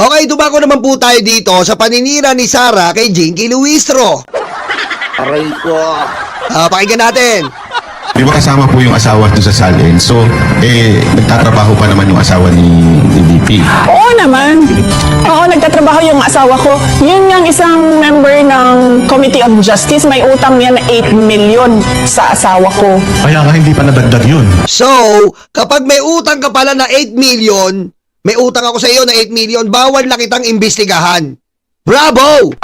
Okay, dumako naman po tayo dito sa paninira ni Sarah kay Jinky Luistro. Aray ko. Pakinggan natin. Di ba kasama po yung asawa doon sa Salin? So, nagtatrabaho pa naman yung asawa ni VP. Oo naman. Oo, nagtatrabaho yung asawa ko. Yun yung isang member ng Committee of Justice. May utang yan na 8 million sa asawa ko. Kaya nga hindi pa nadagdag yun. So, kapag may utang ka pala na 8 million, may utang ako sa iyo na 8 million, bawal na kitang imbestigahan. Bravo!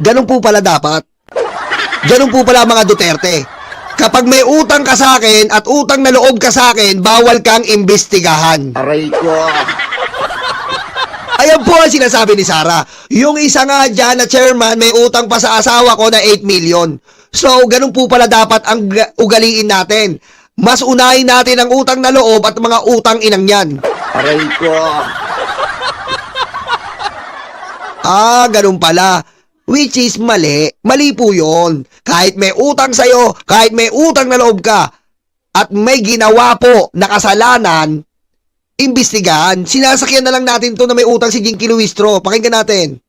Ganun po pala dapat. Ganun po pala mga Duterte. Kapag may utang ka sa akin at utang na loob ka sa akin, bawal kang imbestigahan. Aray ko. Ayan po ang sinasabi ni Sarah. Yung isa nga dyan na chairman, may utang pa sa asawa ko na 8 million. So, ganun po pala dapat ang ugaliin natin. Mas unahin natin ang utang na loob at mga utang inang yan. Aray ko. Ganun pala. Which is mali. Mali po yun. Kahit may utang sa'yo, kahit may utang na loob ka, at may ginawa po na kasalanan, imbestigahan. Sinasakyan na lang natin to na may utang si Jinky Luistro. Pakinggan natin.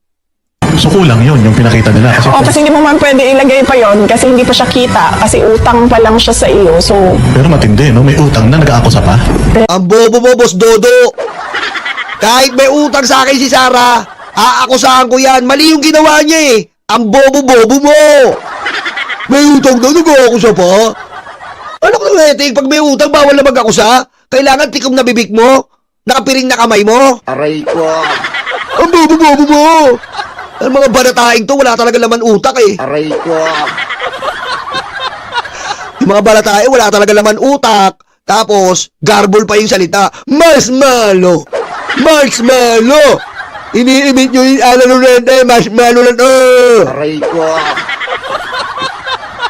So, kulang yun yung pinakita nila. Kasi hindi mo man pwede ilagay pa yon kasi hindi pa siya kita. Kasi utang pa lang siya sa iyo. So, Pero matindi, no? May utang na nag-aakusa pa. Ang bobo mo, Boss Dodo. Kahit may utang sa akin si Sarah, aakusahan ko yan. Mali yung ginawa niya eh. Ang bobo-bobo mo. May utang daw, nag-aakusa pa. Ano ko na etik? Pag may utang, bawal na mag-akusa. Kailangan tikom na bibig mo. Nakapiring na kamay mo. Aray ko. Ang bobo-bobo mo. Ang mga barataing to, wala talaga laman utak eh. Aray ko. Yung mga barataing, wala talaga laman utak. Tapos, garbol pa yung salita. Marshmallow. Marshmallow. Iniimit nyo yung Rente, marshmallow lang. Aray ko.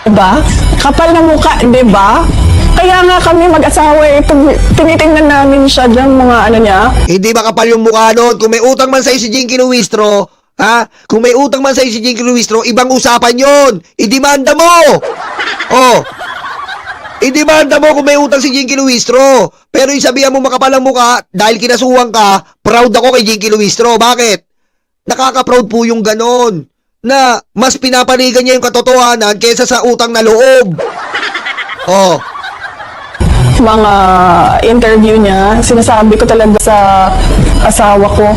diba? Kapal na mukha, diba? Kaya nga kami mag-asawa eh, tinitingnan namin siya dyan, mga ano niya. Hindi ba kapal yung mukha nun? Kung may utang man sa'yo si Jinky Luistro, ha? Kung may utang man sa'yo si Jinky Luistro, ibang usapan yun. Idemanda mo. Oh. Idemanda mo kung may utang si Jinky Luistro. Pero yung sabihan mo makapal ang mukha, dahil kinasuhan ka, proud ako kay Jinky Luistro. Bakit? Nakaka-proud po yung ganon. Na mas pinapanigan niya yung katotohanan kaysa sa utang na loob. Oh. Mga interview niya, sinasabi ko talaga sa asawa ko.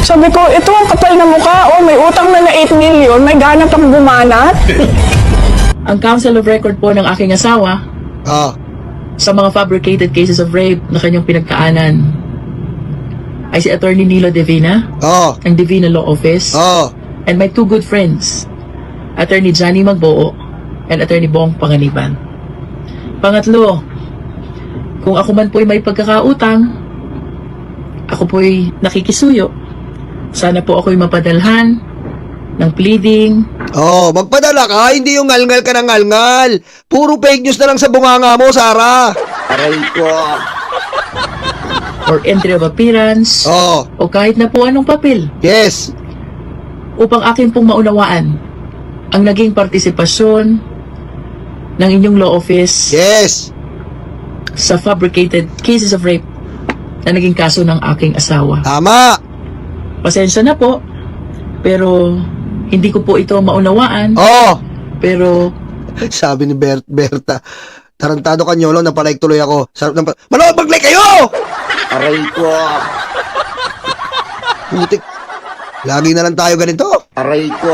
Sabi ko, ito ang kapal na mukha, oh, may utang na 8 million, may gana pang bumanat. Ang Council of Record po ng aking asawa sa mga fabricated cases of rape na kanyang pinagkaanan ay si Attorney Nilo Divina ng Divina Law Office and my two good friends, Attorney Johnny Magboo and Attorney Bong Panganiban. Pangatlo, kung ako man po'y may pagkakautang, ako po'y nakikisuyo. Sana po ako'y mapadalhan ng pleading. Magpadala ka, hindi yung ngalngal ka ng ngalngal. Puro fake news na lang sa bunganga mo, Sarah. Aray ko. Or entry of appearance. O kahit na po anong papel. Yes. Upang akin pong maunawaan ang naging partisipasyon ng inyong law office. Yes. Sa fabricated cases of rape na naging kaso ng aking asawa. Tama. Pasensya na po, pero hindi ko po ito maunawaan. Pero sabi ni Berta, tarantado ka nyolo, napalike tuloy ako. Sarap ng manood mag-like kayo! Aray ko. Putik. Lagi na lang tayo ganito. Aray ko.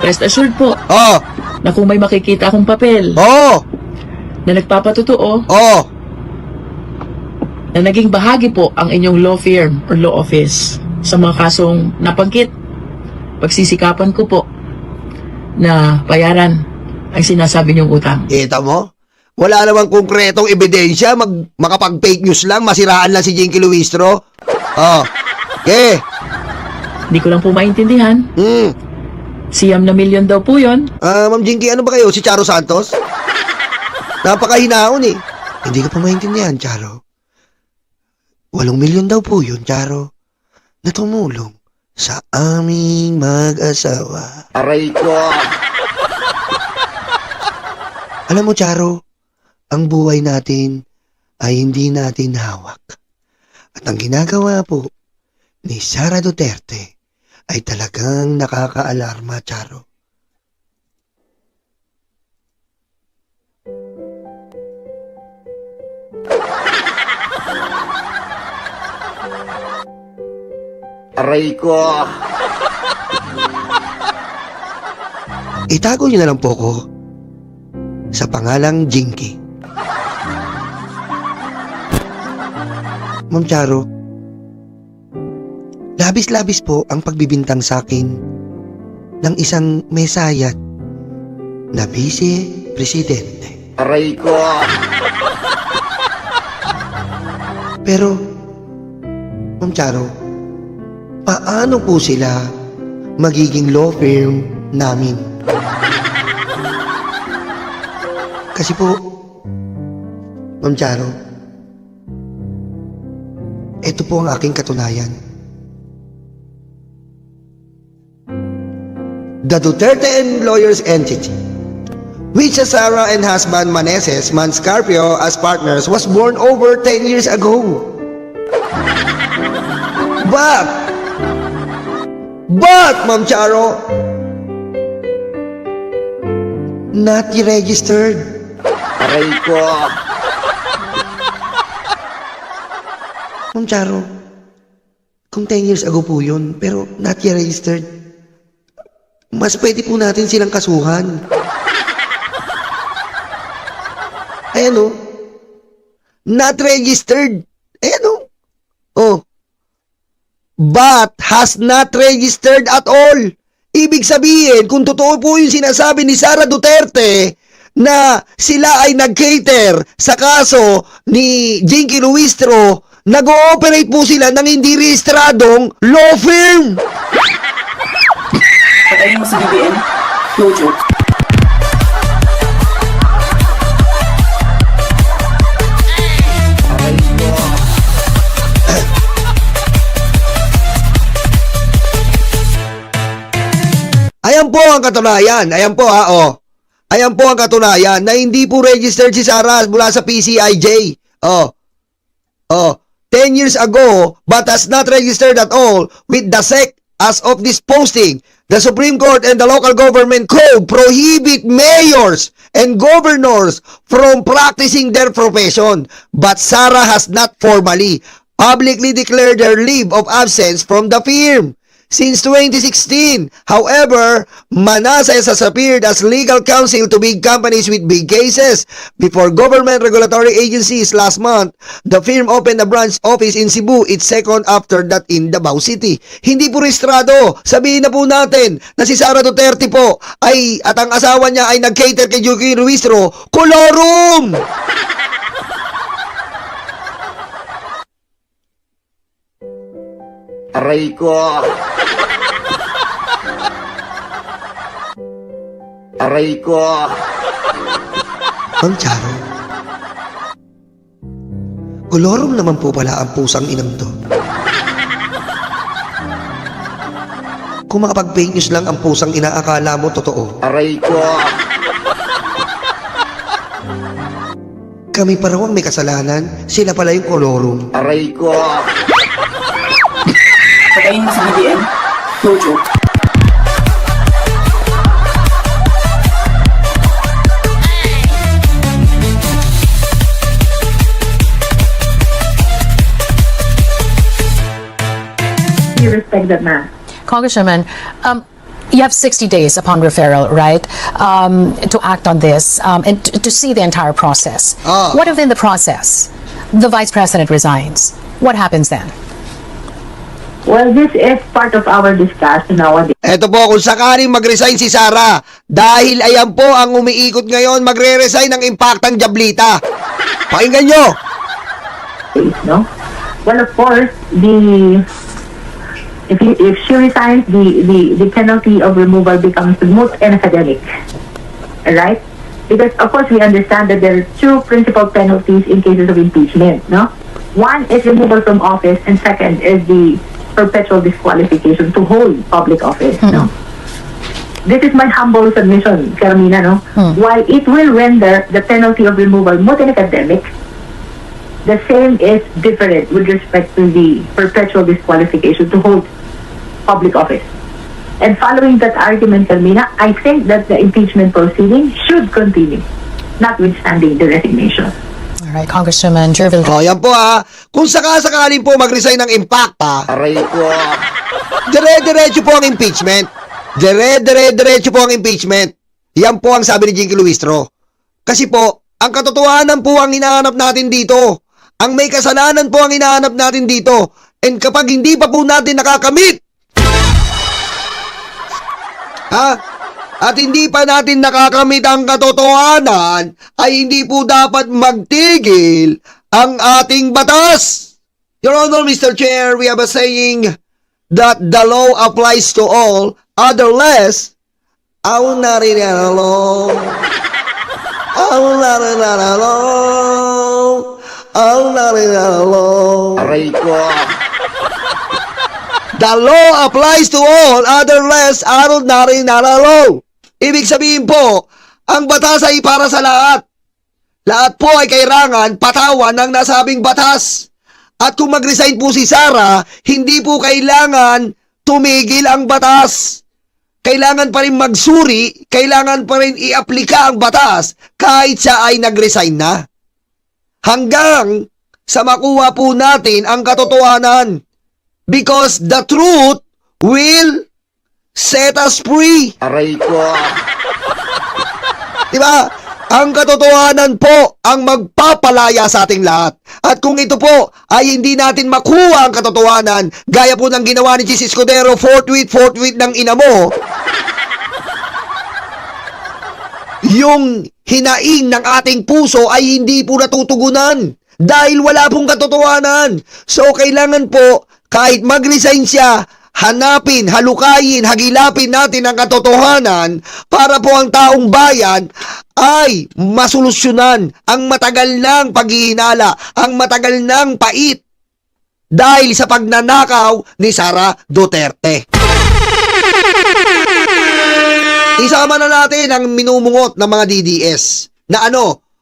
rest assured po na kung may makikita akong papel na nagpapatotoo na naging bahagi po ang inyong law firm or law office sa mga kasong nabanggit, pagsisikapan ko po na bayaran ang sinasabi niyong utang. Kita mo? Wala namang konkretong ebidensya, makapag-fake news lang, masiraan lang si Jinky Luistro. Hindi ko lang po maintindihan. Siyam na milyon daw po yun. Ma'am Jinky, ano ba kayo? Si Charo Santos? Napakahinaon eh. Hindi ko pa maintindihan, Charo. 8 milyon daw po yun, Charo, na tumulong sa aming mag-asawa. Aray ko. Alam mo, Charo, ang buhay natin ay hindi natin hawak. At ang ginagawa po ni Sara Duterte ay talagang nakakaalarma, Charo. Aray ko. Itago niyo na lang po ko sa pangalang Jinky. Ma'am Charo, labis-labis po ang pagbibintang sa akin ng isang mesayat na vice-presidente. Aray ko. Pero, Ma'am Charo, paano po sila magiging law firm namin? Kasi po, Ma'am Charo, ito po ang aking katunayan. The Duterte and Lawyers Entity, which Sara and husband Maneses Manscarpio as partners, was born over 10 years ago. But, Ma'am Charo, not registered. Aray ko. Ma'am Charo, kung 10 years ago po yun, pero not yet registered, mas pwede po natin silang kasuhan. Ayan o. Not registered. Ayan o. Oh. But has not registered at all. Ibig sabihin, kung totoo po yung sinasabi ni Sara Duterte na sila ay nag-cater sa kaso ni Jinky Luistro, nag-ooperate po sila ng hindi rehistradong law firm. Patayin mo si BBM. No joke. Ayan po ang katunayan. Ayan po oh. Ayan po ang katunayan na hindi po registered si Sara mula sa PCIJ. Oh. 10 years ago, but has not registered at all with the SEC as of this posting. The Supreme Court and the Local Government Code prohibit mayors and governors from practicing their profession, but Sara has not formally, publicly declared her leave of absence from the firm since 2016. However, Manases has appeared as legal counsel to big companies with big cases. Before government regulatory agencies last month, the firm opened a branch office in Cebu, its second after that in Davao City. Hindi po rehistrado. Sabihin na po natin na si Sara Duterte po ay, at ang asawa niya ay nag-cater kay Jinky Luistro, kolorum! Aray ko. Aray ko. Ma'am Charo, kolorum naman po pala ang pusang inam to. Kung makapag-fake news lang ang pusang inaakala mo totoo, Aray ko. kami pa raw ang may kasalanan, sila pala yung kolorum. Aray ko. Patayin mo si BBM. No joke. You respect that man. Congresswoman, you have 60 days upon referral, right, to act on this and to see the entire process. What if in the process the Vice President resigns? What happens then? Well, this is part of our discussion nowadays. Eto po, kung sakaling mag-resign si Sara, dahil ayan po ang umiikot ngayon, magre-resign ng Impactang Jablita. Pakinggan nyo! No? Well, of course, if she resigns, the penalty of removal becomes moot and academic. Alright? Because, of course, we understand that there are two principal penalties in cases of impeachment, no? One is removal from office, and second is the perpetual disqualification to hold public office, no? this is my humble submission, Carmina, no? While it will render the penalty of removal moot and academic, the same is different with respect to the perpetual disqualification to hold public office. And following that argument, Carmina, I think that the impeachment proceeding should continue, notwithstanding the resignation. All right, Congresswoman Jervil. O, yan po kung sakasakaling po mag-resign ng impact Aray ko. dire-diretso po ang impeachment. Dire-diretso po ang impeachment. Yan po ang sabi ni Jinky Luistro. Kasi po, ang katotohanan po ang hinahanap natin dito. Ang may kasalanan po ang hinahanap natin dito. And kapag hindi pa po natin nakakamit, at hindi pa natin nakakamit ang katotohanan, ay hindi po dapat magtigil ang ating batas. Your Honor, Mr. Chair, we have a saying that the law applies to all, otherwise, I'll not in alone. I'll not in alone. I'll not in alone. Aray ko. The law applies to all, otherwise, I'll not in alone. Ibig sabihin po, ang batas ay para sa lahat. Lahat po ay kailangan patawan ng nasabing batas. At kung mag-resign po si Sara, hindi po kailangan tumigil ang batas. Kailangan pa rin magsuri, kailangan pa rin i-aplika ang batas kahit siya ay nag-resign na. Hanggang sa makuha po natin ang katotohanan. Because the truth will set us free. Aray ko. Diba? Ang katotohanan po ang magpapalaya sa ating lahat. At kung ito po ay hindi natin makuha ang katotohanan, gaya po ng ginawa ni Jesus Escudero, forthwith ng ina mo, yung hinaing ng ating puso ay hindi po natutugunan dahil wala pong katotohanan. So kailangan po, kahit mag-resign siya, hanapin, halukayin, hagilapin natin ang katotohanan para po ang taong bayan ay masolusyonan ang matagal ng paghihinala, ang matagal ng pait dahil sa pagnanakaw ni Sara Duterte. Isama na natin ang minumungot ng mga DDS na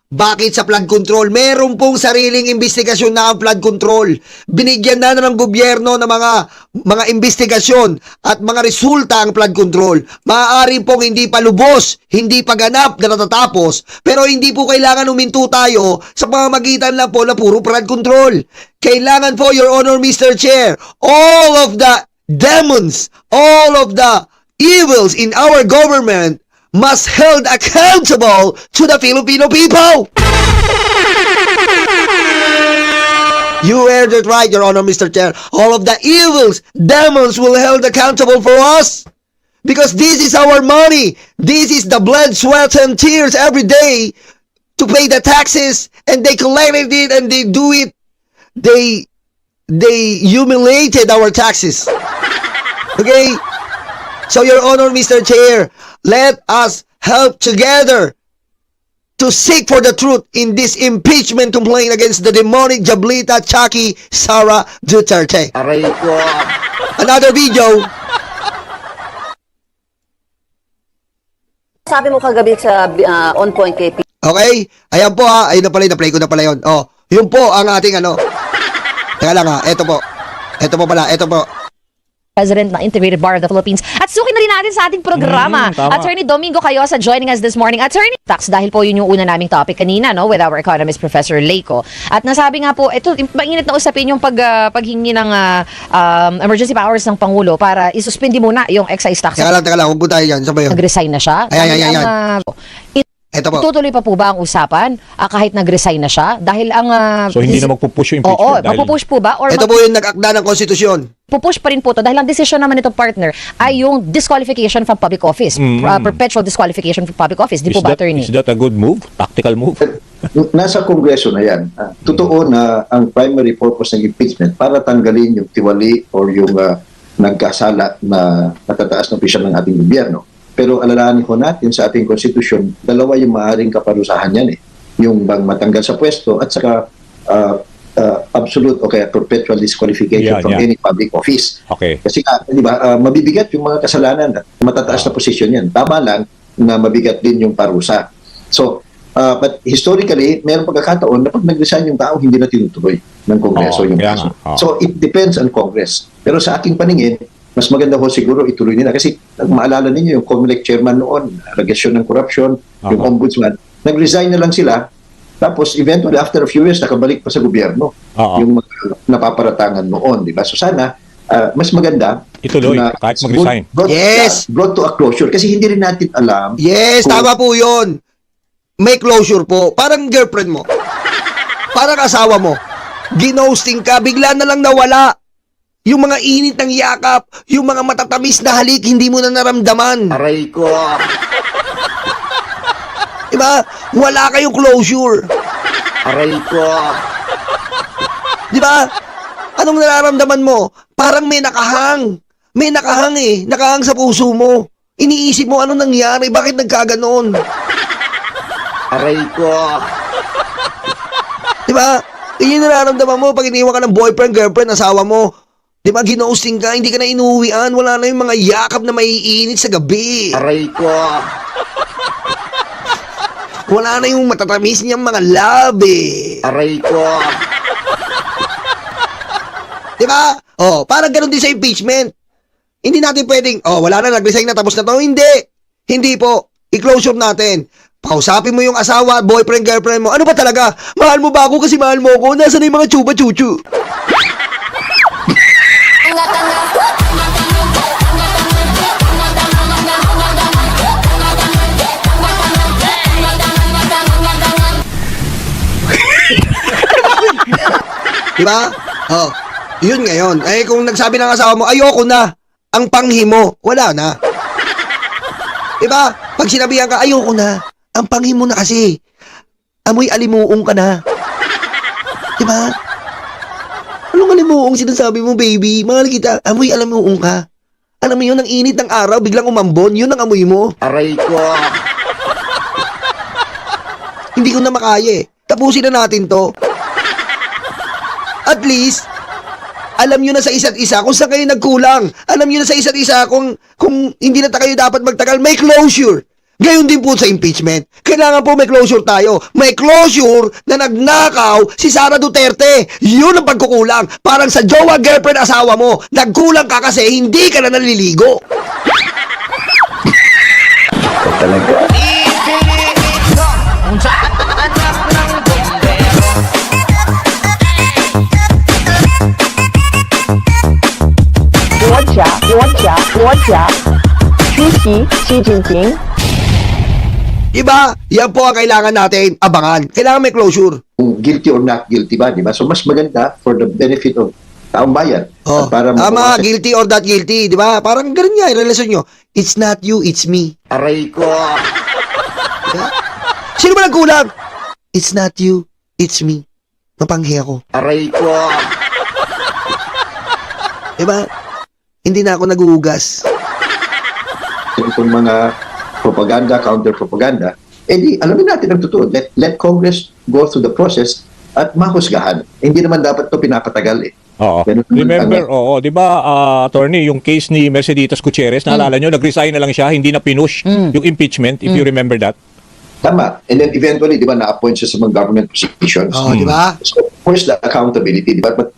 bakit sa flood control? Meron pong sariling investigasyon na ang flood control. Binigyan na ng gobyerno ng mga investigasyon at mga resulta ang flood control. Maaari pong hindi pa lubos, hindi pa ganap na natatapos, pero hindi po kailangan uminto tayo sa pamamagitan lang po na puro flood control. Kailangan po, Your Honor, Mr. Chair, all of the demons, all of the evils in our government must held accountable to the Filipino people. You heard it right, Your Honor, Mr. Chair. All of the evils, demons will held accountable for us. Because this is our money. This is the blood, sweat, and tears every day to pay the taxes. And they collected it and they do it. They humiliated our taxes. Okay? So, Your Honor, Mr. Chair, let us help together to seek for the truth in this impeachment complaint against the demonic Jablita Chaki Sara Duterte. Aray ko. Another video. Sabi mo kagabi sa On Point KP. Okay? Ayan po ayun na pala, na-play ko na pala yun. Yun po ang ating Teka lang eto po. Ito po. President ng Integrated Bar of the Philippines. At sukin na rin natin sa ating programa. Attorney Domingo Cayosa joining us this morning. Attorney Tax, dahil po yun yung una naming topic kanina, no, with our economist Professor Leico. At nasabi nga po, ito, mainit na usapin yung paghingi ng emergency powers ng Pangulo para isuspindi muna yung excise tax. Teka lang, huwag po tayo yan. Saan ba yun? Nag-resign na siya. Ayan. Ito po. Tutuloy pa po ba ang usapan kahit nag-resign na siya? Dahil ang... so, hindi na magpupush yung impeachment? Oo, magpupush po ba? Or ito po yung nag-akda ng konstitusyon. Pupush pa rin po to dahil ang decision naman ito, partner, ay yung disqualification from public office. Perpetual disqualification from public office. Di po ba, attorney? Is that a good move? Tactical move? Nasa Kongreso na yan. Totoo na ang primary purpose ng impeachment para tanggalin yung tiwali or yung nagkasala na natataas na opisyal ng ating gobyerno. Pero alalahanin ko natin sa ating konstitusyon, dalawa yung maaaring kaparusahan yan Yung bang matanggal sa pwesto at saka absolute o kaya perpetual disqualification from any public office. Okay. Kasi di ba, mabibigat yung mga kasalanan at matataas na posisyon yan. Tama lang na mabigat din yung parusa. So, but historically, mayroong pagkakataon na pag nag-resign yung tao, hindi na tinutuloy ng Kongreso yung kaso. So, it depends on Congress. Pero sa aking paningin, mas maganda ho siguro ituloy nila. Kasi maalala ninyo yung COMELEC chairman noon, allegation ng corruption, yung ombudsman, nag-resign na lang sila. Tapos eventually after a few years nakabalik pa sa gobyerno yung napaparatangan noon, di ba? So sana mas maganda ituloy kahit mag-resign. Brought to a closure kasi hindi rin natin alam. Yes, tama po 'yun. May closure po. Parang girlfriend mo. Parang asawa mo. Ginosting ka, bigla na lang nawala. Yung mga init ng yakap, yung mga matatamis na halik, hindi mo na naramdaman. Aray ko. Diba? Wala kayong closure. Aray ko. Diba? Anong nararamdaman mo? Parang may nakahang. May nakahang eh. Nakahang sa puso mo. Iniisip mo ano nangyari, bakit nagkaganon? Aray ko. Diba? Yun yung nararamdaman mo pag iniwan ka ng boyfriend, girlfriend, asawa mo. Diba? Ginosting ka, hindi ka na inuwian. Wala na yung mga yakap na maiinit sa gabi. Aray ko. Wala na yung matatamis niyang mga labi. Aray ko. Diba? Oh, parang ganun din sa impeachment. Hindi natin pwedeng, wala na, nag-resign na, tapos na to. Hindi. Hindi po. I-closure natin. Pausapin mo yung asawa, boyfriend, girlfriend mo. Ano ba talaga? Mahal mo ba ako kasi mahal mo ako? Nasaan na yung mga chupa-chuchu? Diba? Oh, yun ngayon. Eh, kung nagsabi ng asawa mo, ayoko na. Ang panghi mo, wala na. Diba? Pag sinabihan ka, ayoko na. Ang panghi mo na kasi. Amoy alimuong ka na. Diba? Anong alimuong sinasabi mo, baby? Mahal kita. Amoy alimuong ka. Alam mo yun, ang init ng araw, biglang umambon, yun ang amoy mo. Aray ko. Hindi ko na makaya eh. Tapusin na natin to. At least, alam nyo na sa isa't isa kung saan kayo nagkulang. Alam nyo na sa isa't isa kung hindi na kayo dapat magtagal. May closure. Gayon din po sa impeachment. Kailangan po may closure tayo. May closure na nagnakaw si Sara Duterte. Yun ang pagkukulang. Parang sa jowa, girlfriend, asawa mo. Nagkulang ka kasi hindi ka na naliligo. Talaga. Xi Jinping. Diba? Yan po ang kailangan natin abangan. Kailangan may closure. Kung guilty or not guilty ba, di ba? So mas maganda for the benefit of taong bayan. Oh, para tama, guilty or not guilty, di ba? Parang ganun nga yung relasyon nyo. It's not you, it's me. Aray ko. Diba? Sino ba nagkulang? It's not you, it's me. Mapanghi ako. Aray ko. Diba? Hindi na ako naguhugas. Itong mga propaganda, counter-propaganda, di alamin natin ang totoo. Let Congress go through the process at mahusgahan. Hindi naman dapat ito pinapatagal eh. Oo. Remember, di ba, attorney, yung case ni Merceditas Gutierrez, naalala nyo, nag-resign na lang siya, hindi na pinush yung impeachment, if you remember that. Tama. And then eventually, di ba, na-appoint siya sa mga government positions. Di ba? So, where's the accountability, di ba? But,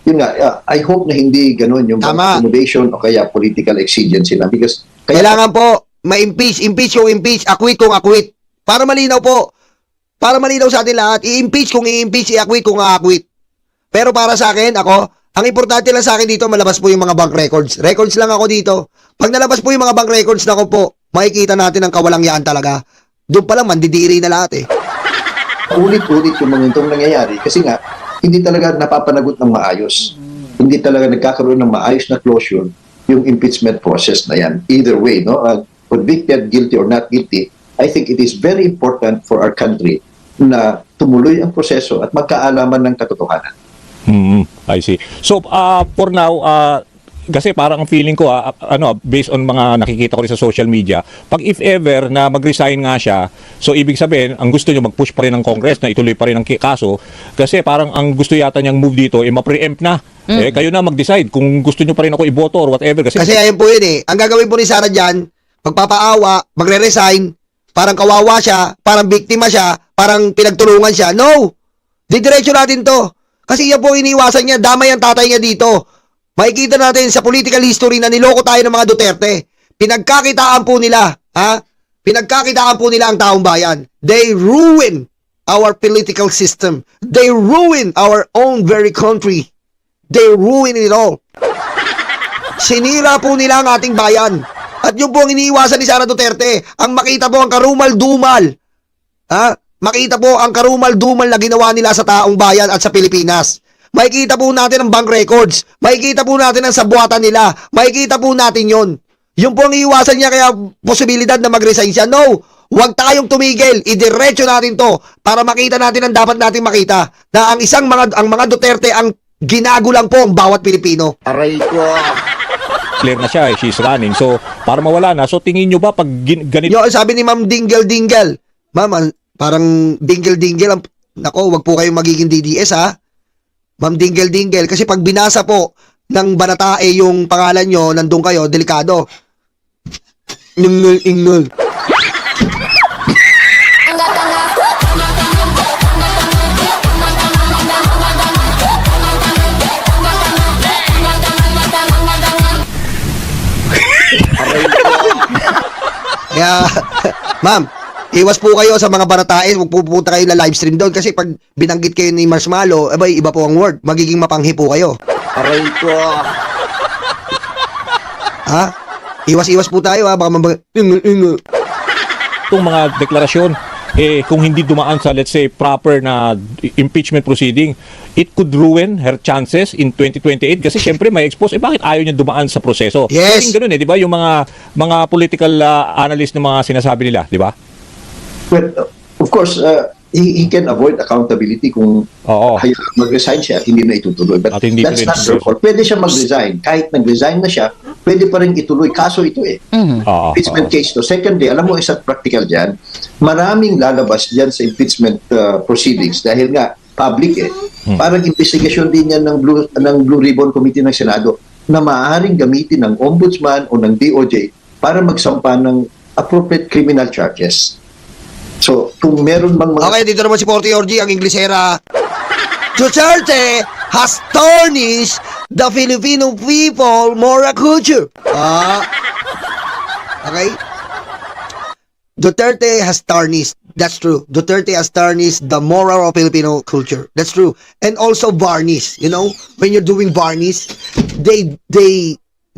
yun nga, I hope na hindi ganun yung innovation o kaya political exigency lang. Because, kailangan po, ma-impeach, kung impeach, acquit kung acquit. Para malinaw po. Para malinaw sa atin lahat, i-impeach kung i-impeach, i-acquit kung a-acquit. Pero para sa akin, ang importante lang sa akin dito, malabas po yung mga bank records. Records lang ako dito. Pag nalabas po yung mga bank records na ko po, makikita natin ang kawalangyaan talaga. Doon pa lang, mandidiri na lahat eh. Ulit-ulit yung mga itong nangyayari kasi nga, hindi talaga napapanagot ng maayos. Hindi talaga nagkakaroon ng maayos na closure yung impeachment process na yan. Either way, no? Convicted, guilty or not guilty, I think it is very important for our country na tumuloy ang proseso at magkaalaman ng katotohanan. I see. So, for now, Kasi parang ang feeling ko, based on mga nakikita ko rin sa social media, pag if ever na mag-resign nga siya, so ibig sabihin, ang gusto nyo mag-push pa rin ng Congress na ituloy pa rin ang kaso, kasi parang ang gusto yata niyang move dito, ma-preempt na. Kayo na mag-decide kung gusto nyo pa rin ako iboto or whatever. Kasi ayun po yun eh. Ang gagawin po ni Sara dyan, magpapaawa, magre-resign, parang kawawa siya, parang biktima siya, parang pinagtulungan siya. No! Didiretso natin to. Kasi yan po iniiwasan niya, damay ang tatay niya dito. Makikita natin sa political history na niloko tayo ng mga Duterte. Pinagkakitaan po nila, Pinagkakitaan po nila ang taong bayan. They ruin our political system. They ruin our own very country. They ruin it all. Sinira po nila ang ating bayan. At yun po ang iniiwasan ni Sara Duterte. Ang makita po ang karumal-dumal. Makita po ang karumal-dumal na ginawa nila sa taong bayan at sa Pilipinas. Makikita po natin ang bank records. Makikita po natin ang sabuatan nila. Makikita po natin yon. Yung po ang iiwasan niya kaya posibilidad na mag-resign siya. No! Huwag tayong tumigil. Idiretso natin to para makita natin ang dapat natin makita. Na ang mga Duterte ang ginago lang po ang bawat Pilipino. Aray ko. clear na siya, she's running. So, para mawala na, so tingin nyo ba pag ganito? Sabi ni Ma'am Dingle, Ma'am, parang Dingle, nako, wag po kayong magiging DDS ha. Ma'am Dingle, kasi pag binasa po ng Banatae yung pangalan nyo, nandun kayo, delikado. Ingol. Kaya, ma'am, iwas po kayo sa mga Banatae, huwag po pupunta kayo na livestream doon kasi pag binanggit kayo ni Marshmallow, abay, iba po ang word. Magiging mapanghi po kayo. Aray ko. Ha? Iwas-iwas po tayo ha, baka Itong mga deklarasyon, kung hindi dumaan sa, let's say, proper na impeachment proceeding, it could ruin her chances in 2028 kasi syempre may expose, bakit ayaw niya dumaan sa proseso? Yes! Kasi ganun di ba? Yung mga political analyst ng mga sinasabi nila, di ba? Well, of course, he can avoid accountability kung mag-resign siya at hindi na itutuloy. But that's not their fault. Pwede siya mag-resign. Kahit nag-resign na siya, pwede pa rin ituloy. Kaso ito impeachment case to. Secondly, alam mo, isang practical dyan, maraming lalabas dyan sa impeachment proceedings dahil nga public Parang investigasyon din yan ng Blue Ribbon Committee ng Senado na maaaring gamitin ng Ombudsman o ng DOJ para magsampa ng appropriate criminal charges. So, kung meron bang mga... Okay, dito naman si Porty Orgy, ang Inglesera. Duterte has tarnished the Filipino people moral culture. Okay? Duterte has tarnished. That's true. Duterte has tarnished the moral of Filipino culture. That's true. And also varnish. You know, when you're doing varnish, they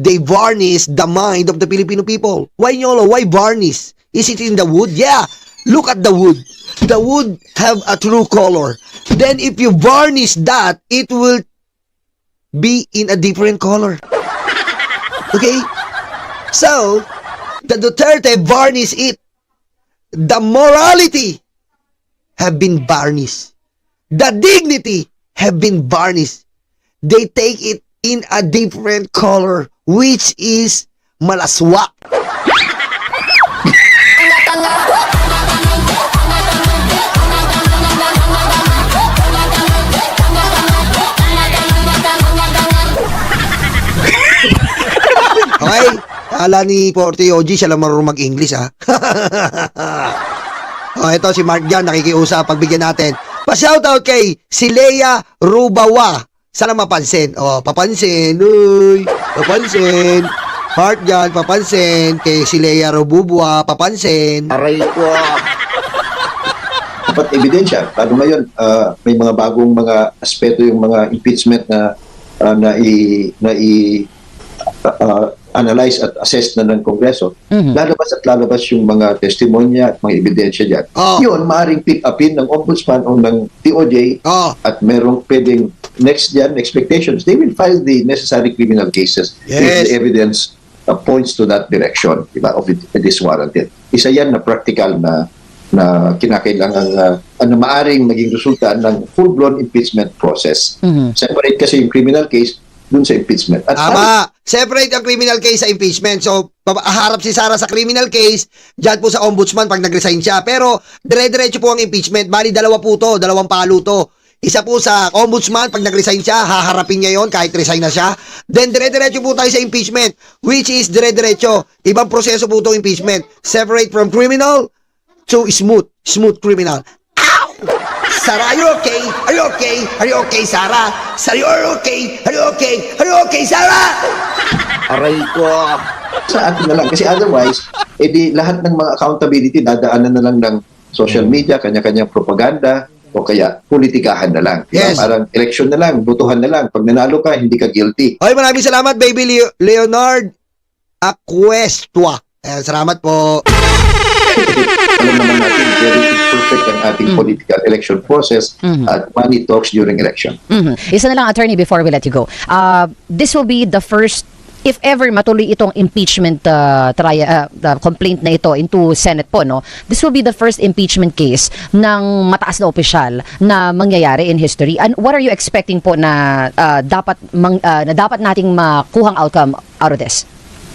varnish the mind of the Filipino people. Why Nyolo? Why varnish? Is it in the wood? Yeah. Look at the wood. The wood have a true color. Then if you varnish that, it will be in a different color. Okay? So, the Duterte varnish it. The morality have been varnished. The dignity have been varnished. They take it in a different color, which is malaswa. Okay? Kala ni Porty OG, siya lang marunong mag-English, ha? Ito si Mark Jan, nakikiusap, pagbigyan natin. Pa-shoutout kay Silea Rubawa. Sana mapansin. Papansin. Uy, papansin. Mark Jan, papansin. Kay Silea Rubawa, papansin. Aray ko. Dapat ebidensya. Lalo ngayon, may mga bagong mga aspeto yung mga impeachment na analyze at assess na ng Kongreso. Lalabas yung mga testimonya at mga ebidensya dyan. Yun, maaaring pick upin ng Ombudsman o ng DOJ at merong pwedeng next dyan, expectations. They will file the necessary criminal cases if the evidence points to that direction, diba, of it is warranted. Isa yan na practical na kinakailangan na maaaring maging resulta ng full-blown impeachment process. Separate kasi yung criminal case dun sa impeachment. At tama! separate ang criminal case sa impeachment. So, harap si Sara sa criminal case, dyan po sa ombudsman pag nag-resign siya. Pero, dire-diretso po ang impeachment. Bali, dalawa po to, dalawang palo to. Isa po sa ombudsman, pag nag-resign siya, haharapin niya yon kahit resign na siya. Then, dire-diretso po tayo sa impeachment, which is dire-diretso. Ibang proseso po itong impeachment. Separate from criminal to smooth criminal. Ow! Sara, are you okay? Are you okay? Are you okay, Sara? Sara, are you okay? Are you okay? Are you okay, Sara? Aray ko. Sa atin na lang. Kasi otherwise, edi lahat ng mga accountability dadaanan na lang ng social media, kanya-kanyang propaganda, o kaya politikahan na lang. Yes. Parang election na lang, botohan na lang. Pag nanalo ka, hindi ka guilty. Okay, maraming salamat, baby Leonard Acuestua. Ayan, salamat po. Alam naman natin, very imperfect ang ating political election process at money talks during election. Isa na lang, attorney, before we let you go. This will be the first, if ever matuloy itong impeachment complaint na ito into Senate po, no? This will be the first impeachment case ng mataas na opisyal na mangyayari in history. And what are you expecting po na dapat nating makuhang outcome out of this?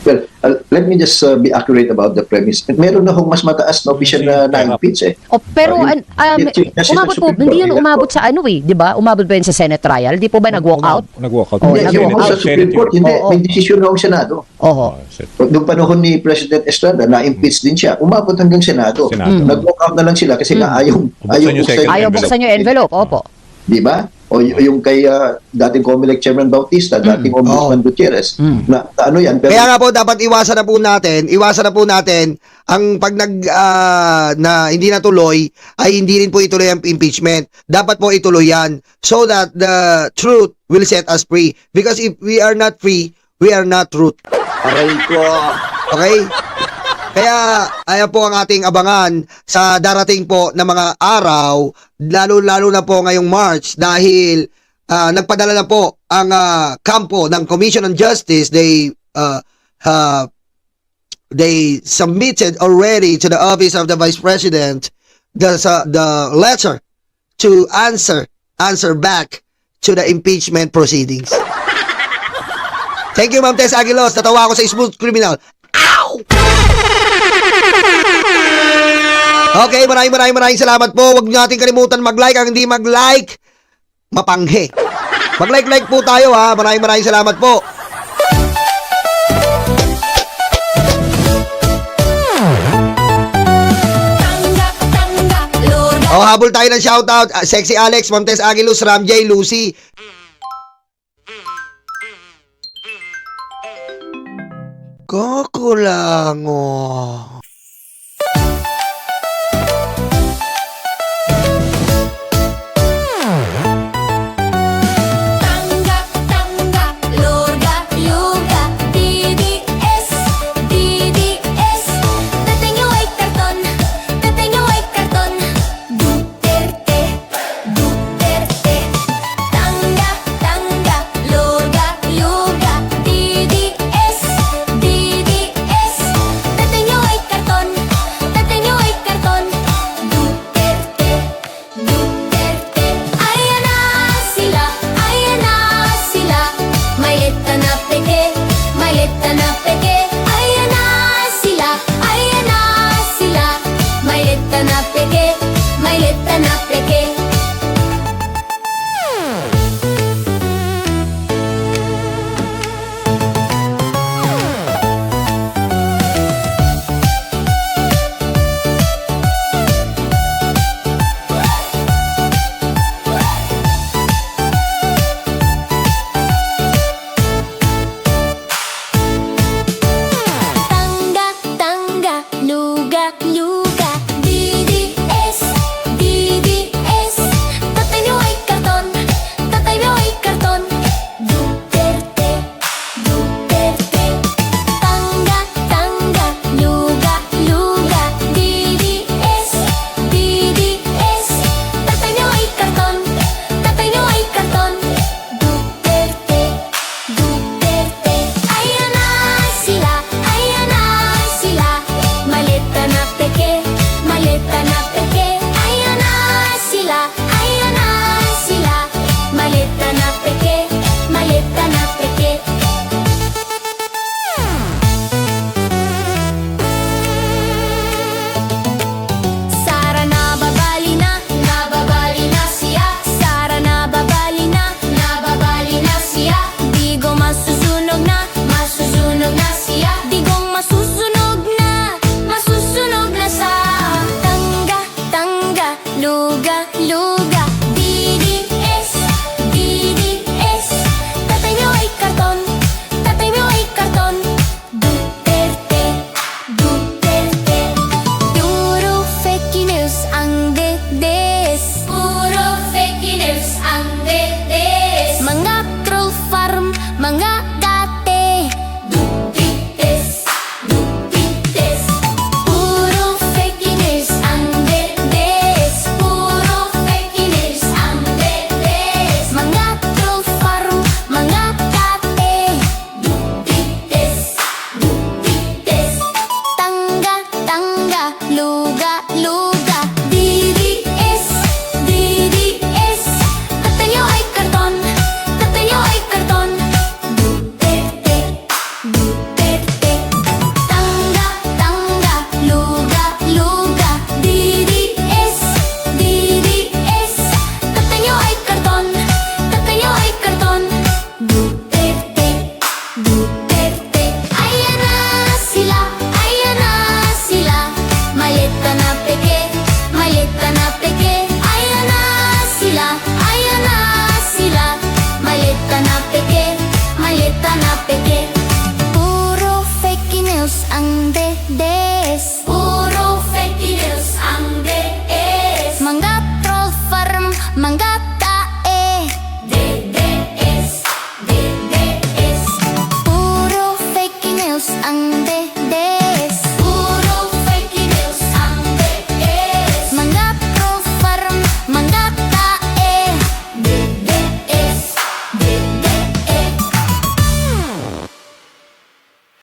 Well, let me just be accurate about the premise. Meron na hong mas mataas na official na na-impeach eh. Pero umabot po, hindi yun umabot sa ano eh, di ba? Umabot ba yun sa Senate trial? Di po ba nag-walk out? Nag-walk out. Hindi, yung sa Supreme Court, hindi, may desisyon na ang Senado. Oho. Noong panahon ni President Estrada, na-impeach din siya. Umabot hanggang Senado. Nag-walk out na lang sila kasi nga Ayaw buksan yung envelope, opo. Di ba? O yung kay dating COMELEC Chairman Bautista, dating Ombudsman Gutierrez. Na ano yan? Pero, kaya nga po, dapat iwasan na po natin ang pag na hindi natuloy, ay hindi rin po ituloy ang impeachment. Dapat po ituloy yan so that the truth will set us free. Because if we are not free, we are not truth. Aray ko. Okay? Kaya, ayan po ang ating abangan sa darating po na mga araw, lalo na po ngayong March, dahil nagpadala na po ang kampo ng Commission on Justice. They submitted already to the Office of the Vice President the letter to answer back to the impeachment proceedings. Thank you, Ma'am Tess Aguilos. Natawa ako sa smooth criminal. Ow! Okay, maraming salamat po. Huwag niyo natin kalimutan mag-like. Ang hindi mag-like, mapanghe. Mag-like po tayo ha. Maraming salamat po. Habol tayo ng shoutout. Sexy Alex, Montes Aguilus, Ram J, Lucy. Kukulango.